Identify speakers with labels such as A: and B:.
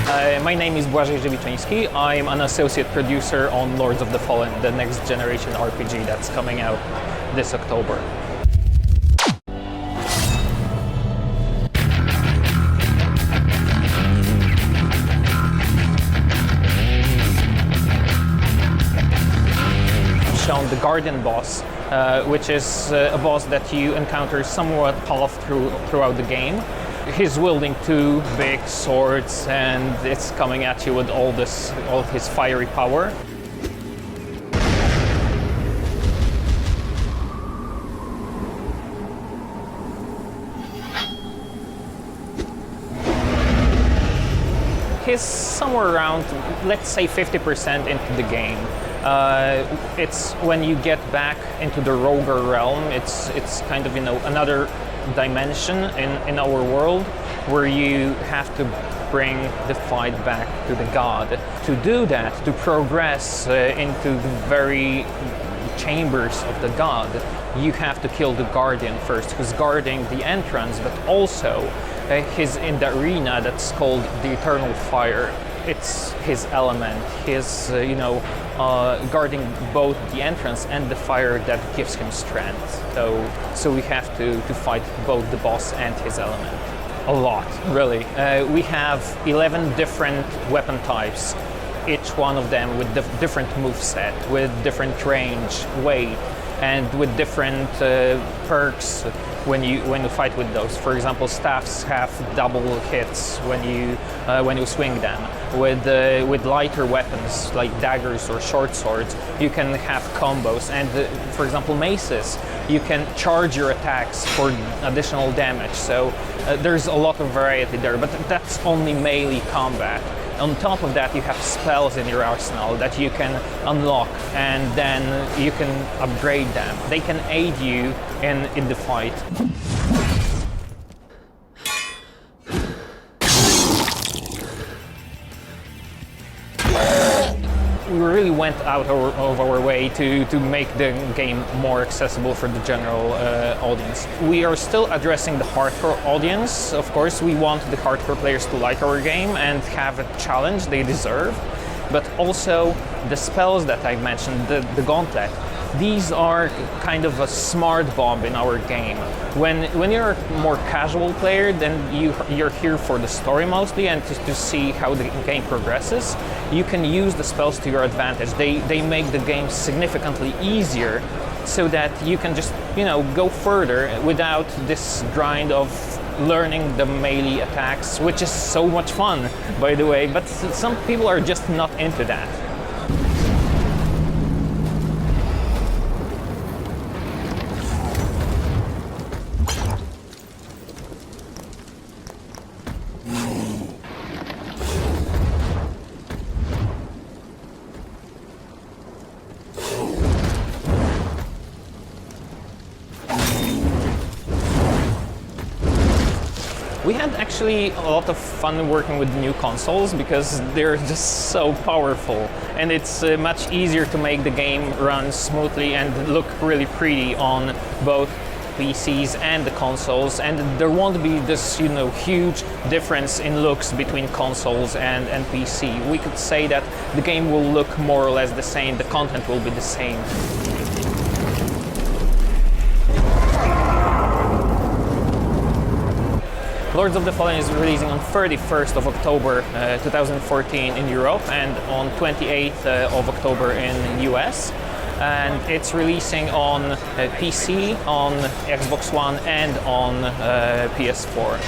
A: My name is Błażej Żywiczyński. I'm an associate producer on Lords of the Fallen, the next generation RPG that's coming out this October. Shown the Guardian boss, which is a boss that you encounter somewhat half throughout the game. He's wielding two big swords and it's coming at you with all his fiery power. He's somewhere around, let's say, 50% into the game. It's when you get back into the Roger realm, it's kind of, another dimension in our world where you have to bring the fight back to the god. To do that, to progress into the very chambers of the god, you have to kill the Guardian first, who's guarding the entrance, but also he's in the arena that's called the Eternal Fire. It's his element. He's, guarding both the entrance and the fire that gives him strength. So we have to fight both the boss and his element. A lot, really. We have 11 different weapon types, each one of them with different moveset, with different range, weight, and with different perks when you fight with those. For example, staffs have double hits when you swing them. With lighter weapons like daggers or short swords, you can have combos. And for example, maces, you can charge your attacks for additional damage. So there's a lot of variety there, but that's only melee combat. On top of that, you have spells in your arsenal that you can unlock, and then you can upgrade them. They can aid you in the fight. We really went out of our way to make the game more accessible for the general audience. We are still addressing the hardcore audience. Of course, we want the hardcore players to like our game and have a challenge they deserve. But also the spells that I mentioned, the Gauntlet, these are kind of a smart bomb in our game. When you're a more casual player, then you're here for the story mostly and to see how the game progresses. You can use the spells to your advantage. They make the game significantly easier so that you can just, go further without this grind of learning the melee attacks, which is so much fun, by the way, but some people are just not into that. We had actually a lot of fun working with new consoles because they're just so powerful, and it's much easier to make the game run smoothly and look really pretty on both PCs and the consoles, and there won't be this huge difference in looks between consoles and PC. We could say that the game will look more or less the same, the content will be the same. Lords of the Fallen is releasing on 31st of October 2014 in Europe and on 28th of October in the US. And it's releasing on PC, on Xbox One and on PS4.